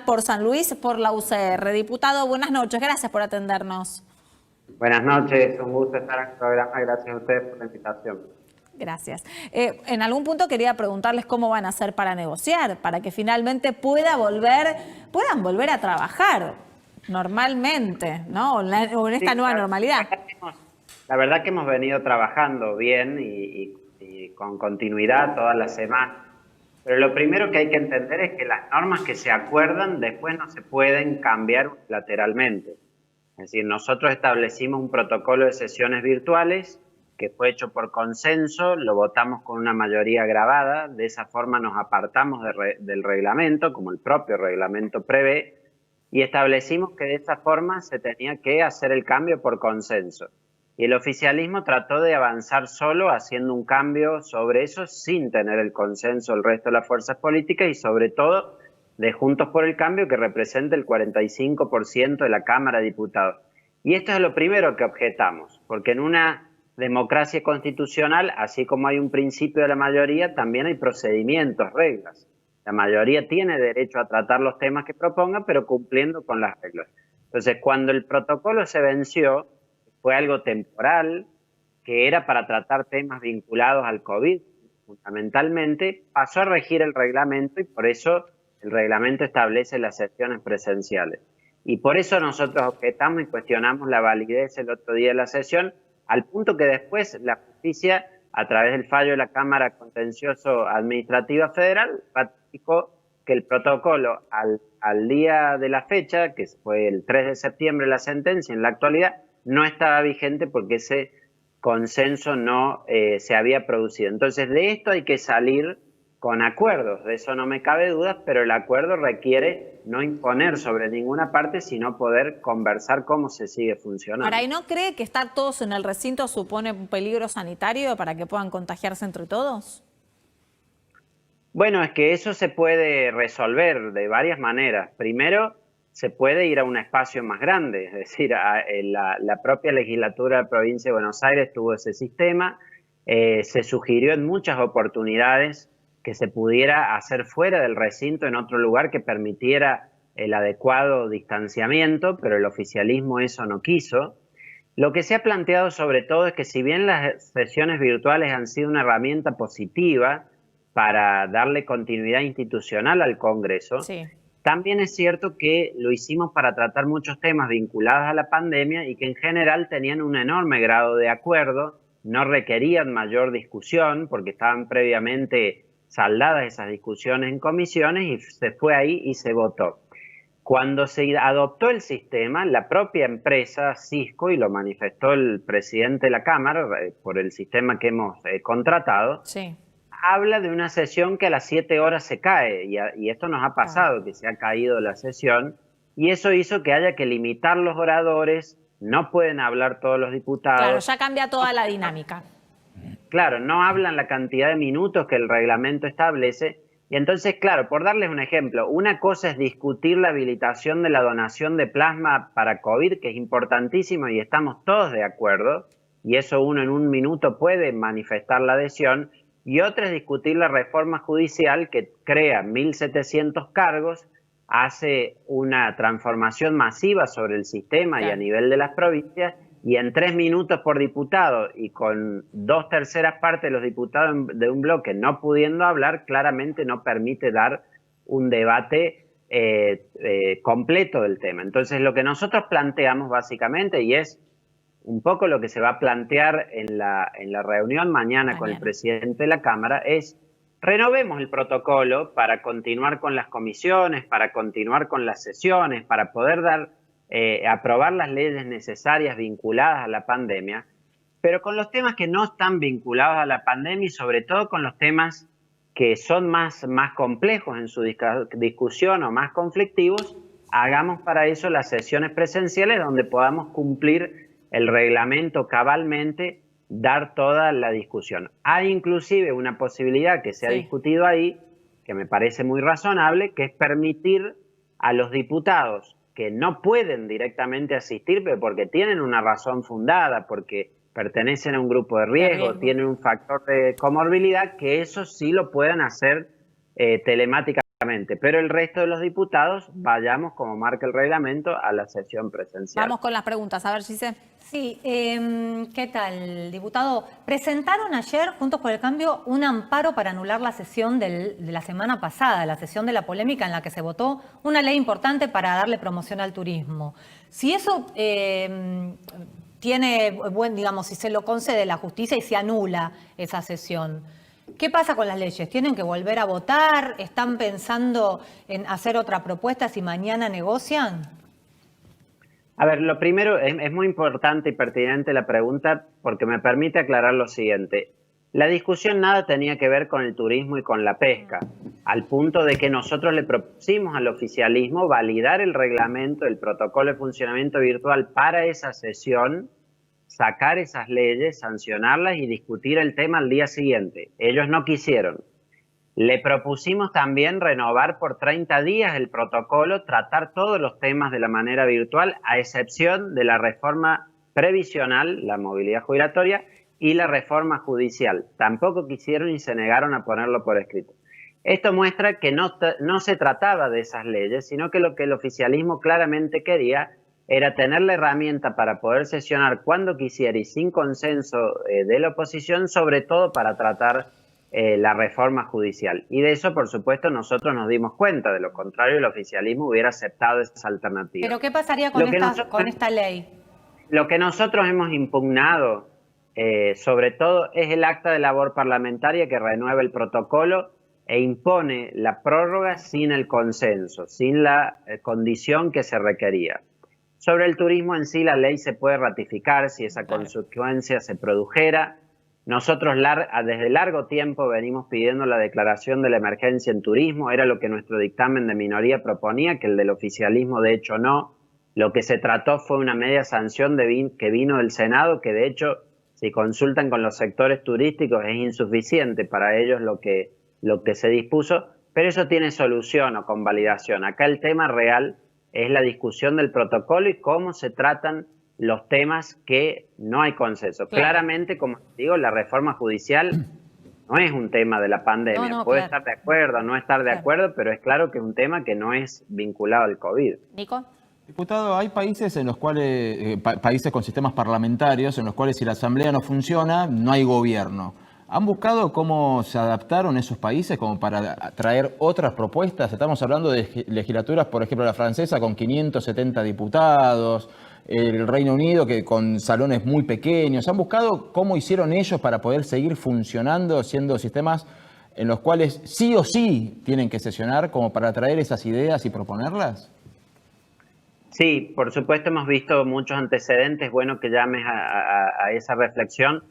por San Luis por la UCR. Diputado, buenas noches, gracias por atendernos. Buenas noches, un gusto estar en el programa, gracias a ustedes por la invitación. Gracias. En algún punto quería preguntarles cómo van a hacer para negociar, para que finalmente puedan volver a trabajar normalmente, ¿no? O en esta Sí, nueva normalidad. la verdad que hemos venido trabajando bien y con continuidad todas las semanas, pero lo primero que hay que entender es que las normas que se acuerdan después no se pueden cambiar unilateralmente. Es decir, nosotros establecimos un protocolo de sesiones virtuales que fue hecho por consenso, lo votamos con una mayoría grabada, de esa forma nos apartamos del reglamento, como el propio reglamento prevé, y establecimos que de esa forma se tenía que hacer el cambio por consenso. Y el oficialismo trató de avanzar solo haciendo un cambio sobre eso sin tener el consenso del resto de las fuerzas políticas y sobre todo de Juntos por el Cambio, que representa el 45% de la Cámara de Diputados. Y esto es lo primero que objetamos, porque en una democracia constitucional, así como hay un principio de la mayoría, también hay procedimientos, reglas. La mayoría tiene derecho a tratar los temas que proponga, pero cumpliendo con las reglas. Entonces, cuando el protocolo se venció, fue algo temporal, que era para tratar temas vinculados al COVID, fundamentalmente, pasó a regir el reglamento y por eso el reglamento establece las sesiones presenciales. Y por eso nosotros objetamos y cuestionamos la validez el otro día de la sesión, al punto que después la justicia, a través del fallo de la Cámara Contencioso Administrativa Federal, ratificó que el protocolo al día de la fecha, que fue el 3 de septiembre la sentencia, en la actualidad no estaba vigente porque ese consenso no se había producido. Entonces, de esto hay que salir con acuerdos, de eso no me cabe duda, pero el acuerdo requiere no imponer sobre ninguna parte, sino poder conversar cómo se sigue funcionando. Ahora, ¿y no cree que estar todos en el recinto supone un peligro sanitario para que puedan contagiarse entre todos? Bueno, es que eso se puede resolver de varias maneras. Primero, se puede ir a un espacio más grande, es decir, la propia legislatura de la provincia de Buenos Aires tuvo ese sistema, se sugirió en muchas oportunidades que se pudiera hacer fuera del recinto en otro lugar que permitiera el adecuado distanciamiento, pero el oficialismo eso no quiso. Lo que se ha planteado sobre todo es que si bien las sesiones virtuales han sido una herramienta positiva para darle continuidad institucional al Congreso, Sí. también es cierto que lo hicimos para tratar muchos temas vinculados a la pandemia y que en general tenían un enorme grado de acuerdo, no requerían mayor discusión porque estaban previamente saldadas esas discusiones en comisiones y se fue ahí y se votó. Cuando se adoptó el sistema, la propia empresa Cisco, y lo manifestó el presidente de la Cámara por el sistema que hemos contratado, Sí. habla de una sesión que a las 7 horas se cae, y esto nos ha pasado, que se ha caído la sesión, y eso hizo que haya que limitar los oradores, no pueden hablar todos los Claro, diputados. ya cambia toda la dinámica. Claro, no hablan la cantidad de minutos que el reglamento establece. Y entonces, claro, por darles un ejemplo, una cosa es discutir la habilitación de la donación de plasma para COVID, que es importantísimo y estamos todos de acuerdo, y eso uno en un minuto puede manifestar la adhesión, y otra es discutir la reforma judicial que crea 1.700 cargos, hace una transformación masiva sobre el sistema y a Claro. nivel de las provincias, y en 3 minutos por diputado y con 2/3 partes de los diputados de un bloque no pudiendo hablar, claramente no permite dar un debate completo del tema. Entonces, lo que nosotros planteamos básicamente, y es un poco lo que se va a plantear en la reunión mañana con el presidente de la Cámara, es renovemos el protocolo para continuar con las comisiones, para continuar con las sesiones, para poder aprobar las leyes necesarias vinculadas a la pandemia, pero con los temas que no están vinculados a la pandemia y sobre todo con los temas que son más complejos en su discusión o más conflictivos, hagamos para eso las sesiones presenciales donde podamos cumplir el reglamento cabalmente, dar toda la discusión. Hay inclusive una posibilidad que se ha discutido ahí, que me parece muy razonable, que es permitir a los diputados que no pueden directamente asistir, pero porque tienen una razón fundada, porque pertenecen a un grupo de riesgo, tienen un factor de comorbilidad, que eso sí lo puedan hacer telemáticamente. pero el resto de los diputados vayamos, como marca el reglamento, a la sesión presencial. Vamos con las preguntas, a ver, Gise. Sí, ¿qué tal, diputado? Presentaron ayer, Juntos por el Cambio, un amparo para anular la sesión de la semana pasada, la sesión de la polémica en la que se votó una ley importante para darle promoción al turismo. Si eso tiene, digamos, si se lo concede la justicia y se anula esa sesión, ¿qué pasa con las leyes? ¿Tienen que volver a votar? ¿Están pensando en hacer otra propuesta si mañana negocian? A ver, lo primero, es muy importante y pertinente la pregunta porque me permite aclarar lo siguiente. La discusión nada tenía que ver con el turismo y con la pesca, al punto de que nosotros le propusimos al oficialismo validar el reglamento, el protocolo de funcionamiento virtual para esa sesión, sacar esas leyes, sancionarlas y discutir el tema al día siguiente. Ellos no quisieron. Le propusimos también renovar por 30 días el protocolo, tratar todos los temas de la manera virtual, a excepción de la reforma previsional, la movilidad jubilatoria, y la reforma judicial. Tampoco quisieron y se negaron a ponerlo por escrito. Esto muestra que no se trataba de esas leyes, sino que lo que el oficialismo claramente quería era tener la herramienta para poder sesionar cuando quisiera y sin consenso de la oposición, sobre todo para tratar la reforma judicial. Y de eso, por supuesto, nosotros nos dimos cuenta. De lo contrario, el oficialismo hubiera aceptado esa alternativa. ¿Pero qué pasaría con esta ley? Lo que nosotros hemos impugnado, sobre todo, es el acta de labor parlamentaria que renueva el protocolo e impone la prórroga sin el consenso, sin la condición que se requería. Sobre el turismo en sí, la ley se puede ratificar si esa consecuencia se produjera. Nosotros desde largo tiempo venimos pidiendo la declaración de la emergencia en turismo, era lo que nuestro dictamen de minoría proponía, que el del oficialismo de hecho no. Lo que se trató fue una media sanción que vino del Senado, que de hecho, si consultan con los sectores turísticos, es insuficiente para ellos lo que se dispuso, pero eso tiene solución o convalidación. Acá el tema real es la discusión del protocolo y cómo se tratan los temas que no hay consenso. Claro. Claramente, como digo, la reforma judicial no es un tema de la pandemia. Puede estar de acuerdo o no estar de acuerdo, pero es claro que es un tema que no es vinculado al COVID. Nico. Diputado, hay países en los cuales, países con sistemas parlamentarios, en los cuales si la asamblea no funciona, no hay gobierno. ¿Han buscado cómo se adaptaron esos países como para traer otras propuestas? Estamos hablando de legislaturas, por ejemplo, la francesa con 570 diputados, el Reino Unido que con salones muy pequeños. ¿Han buscado cómo hicieron ellos para poder seguir funcionando, siendo sistemas en los cuales sí o sí tienen que sesionar como para traer esas ideas y proponerlas? Sí, por supuesto hemos visto muchos antecedentes. Bueno que llames a esa reflexión.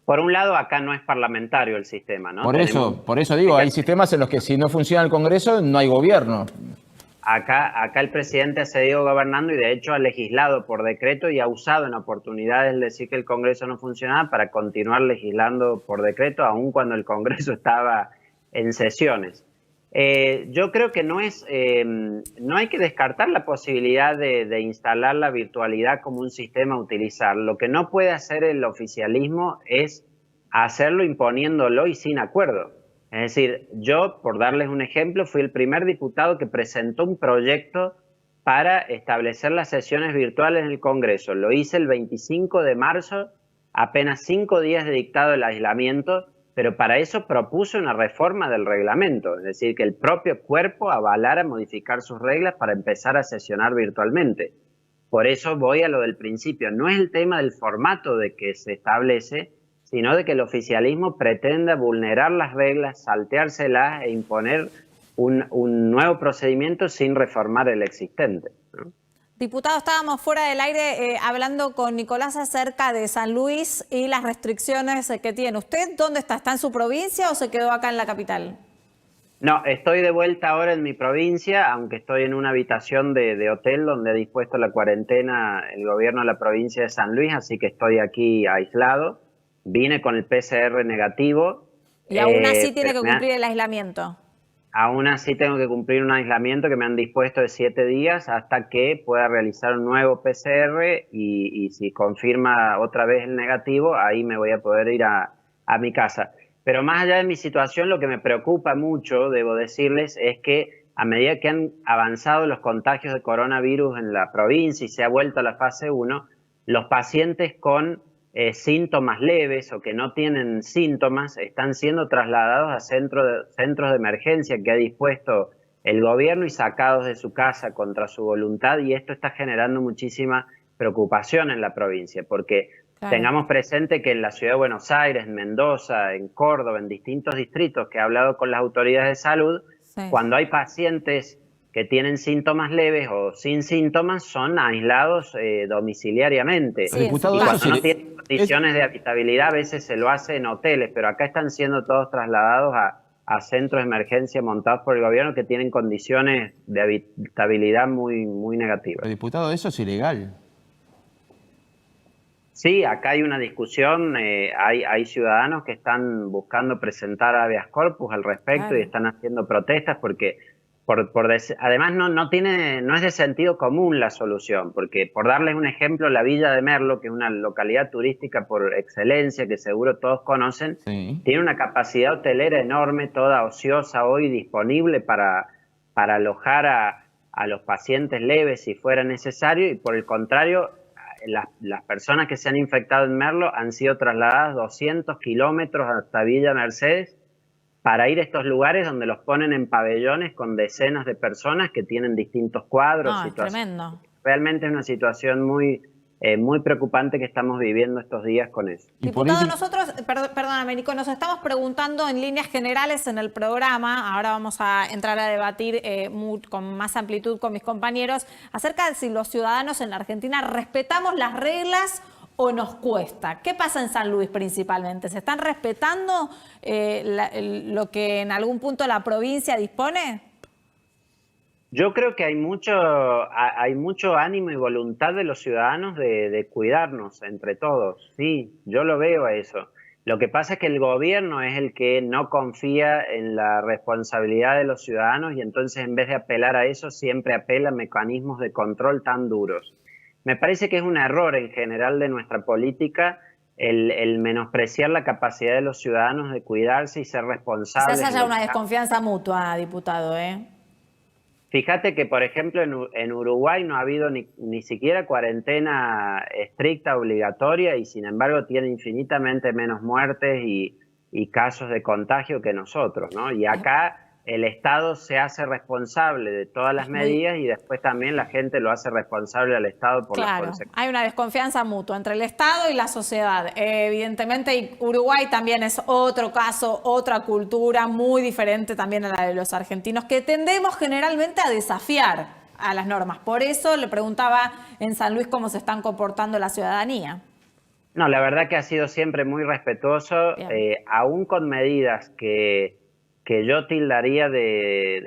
Por un lado, acá no es parlamentario el sistema, ¿no? Por eso digo, hay sistemas en los que si no funciona el Congreso, no hay gobierno. Acá el presidente ha seguido gobernando y de hecho ha legislado por decreto y ha usado en oportunidades el decir que el Congreso no funcionaba para continuar legislando por decreto, aun cuando el Congreso estaba en sesiones. Yo creo que no hay que descartar la posibilidad de instalar la virtualidad como un sistema a utilizar. Lo que no puede hacer el oficialismo es hacerlo imponiéndolo y sin acuerdo. Es decir, yo, por darles un ejemplo, fui el primer diputado que presentó un proyecto para establecer las sesiones virtuales en el Congreso. Lo hice el 25 de marzo, apenas 5 días de dictado el aislamiento, pero para eso propuse una reforma del reglamento, es decir, que el propio cuerpo avalara modificar sus reglas para empezar a sesionar virtualmente. Por eso voy a lo del principio. No es el tema del formato de que se establece, sino de que el oficialismo pretenda vulnerar las reglas, salteárselas e imponer un nuevo procedimiento sin reformar el existente, ¿no? Diputado, estábamos fuera del aire hablando con Nicolás acerca de San Luis y las restricciones que tiene. ¿Usted dónde está? ¿Está en su provincia o se quedó acá en la capital? No, estoy de vuelta ahora en mi provincia, aunque estoy en una habitación de hotel donde ha dispuesto la cuarentena el gobierno de la provincia de San Luis, así que estoy aquí aislado. Vine con el PCR negativo. Y aún así tiene que cumplir el aislamiento. Aún así tengo que cumplir un aislamiento que me han dispuesto de 7 días hasta que pueda realizar un nuevo PCR y si confirma otra vez el negativo, ahí me voy a poder ir a mi casa. Pero más allá de mi situación, lo que me preocupa mucho, debo decirles, es que a medida que han avanzado los contagios de coronavirus en la provincia y se ha vuelto a la fase 1, los pacientes con síntomas leves o que no tienen síntomas están siendo trasladados a centros de emergencia que ha dispuesto el gobierno y sacados de su casa contra su voluntad, y esto está generando muchísima preocupación en la provincia, porque tengamos presente que en la ciudad de Buenos Aires, en Mendoza, en Córdoba, en distintos distritos que he hablado con las autoridades de salud, cuando hay pacientes que tienen síntomas leves o sin síntomas, son aislados domiciliariamente. Sí, Diputado, Y eso cuando sí, no tienen condiciones de habitabilidad, a veces se lo hace en hoteles, pero acá están siendo todos trasladados a centros de emergencia montados por el gobierno que tienen condiciones de habitabilidad muy, muy negativas. diputado, eso es ilegal. Sí, acá hay una discusión, hay ciudadanos que están buscando presentar habeas corpus al respecto y están haciendo protestas porque además no es de sentido común la solución, porque por darles un ejemplo, la Villa de Merlo, que es una localidad turística por excelencia que seguro todos conocen, tiene una capacidad hotelera enorme, toda ociosa hoy, disponible para alojar a los pacientes leves si fuera necesario, y por el contrario, las personas que se han infectado en Merlo han sido trasladadas 200 kilómetros hasta Villa Mercedes para ir a estos lugares donde los ponen en pabellones con decenas de personas que tienen distintos cuadros. No, es tremendo. Realmente es una situación muy preocupante que estamos viviendo estos días con eso. Diputado, nosotros, perdóname, Nico, nos estamos preguntando en líneas generales en el programa, ahora vamos a entrar a debatir con más amplitud con mis compañeros, acerca de si los ciudadanos en la Argentina respetamos las reglas o nos cuesta. ¿Qué pasa en San Luis principalmente? ¿Se están respetando lo que en algún punto la provincia dispone? Yo creo que hay mucho ánimo y voluntad de los ciudadanos de cuidarnos entre todos. Sí, yo lo veo a eso. Lo que pasa es que el gobierno es el que no confía en la responsabilidad de los ciudadanos y entonces en vez de apelar a eso siempre apela a mecanismos de control tan duros. Me parece que es un error en general de nuestra política el menospreciar la capacidad de los ciudadanos de cuidarse y ser responsables. Quizás haya una desconfianza mutua, diputado, ¿eh? Fíjate que, por ejemplo, en Uruguay no ha habido ni siquiera cuarentena estricta, obligatoria, y sin embargo tiene infinitamente menos muertes y casos de contagio que nosotros, ¿no? Y acá el Estado se hace responsable de todas las medidas y después también la gente lo hace responsable al Estado por las consecuencias. Hay una desconfianza mutua entre el Estado y la sociedad. Evidentemente, y Uruguay también es otro caso, otra cultura muy diferente también a la de los argentinos, que tendemos generalmente a desafiar a las normas. Por eso le preguntaba en San Luis cómo se están comportando la ciudadanía. No, la verdad que ha sido siempre muy respetuoso, aún con medidas que yo tildaría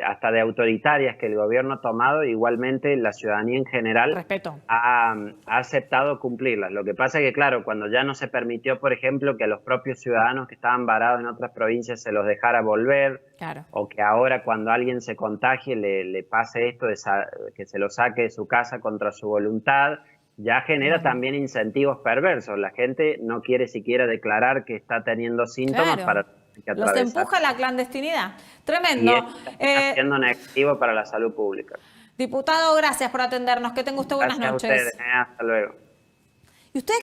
hasta de autoritarias que el gobierno ha tomado, igualmente la ciudadanía en general ha aceptado cumplirlas. Lo que pasa es que, claro, cuando ya no se permitió, por ejemplo, que a los propios ciudadanos que estaban varados en otras provincias se los dejara volver, o que ahora cuando alguien se contagie le pase esto de que se lo saque de su casa contra su voluntad, ya genera también incentivos perversos. La gente no quiere siquiera declarar que está teniendo síntomas para los empuja a la clandestinidad. Tremendo. Y está siendo negativo para la salud pública. Diputado, gracias por atendernos. Que tenga usted buenas noches. Gracias a ustedes. Hasta luego. ¿Y usted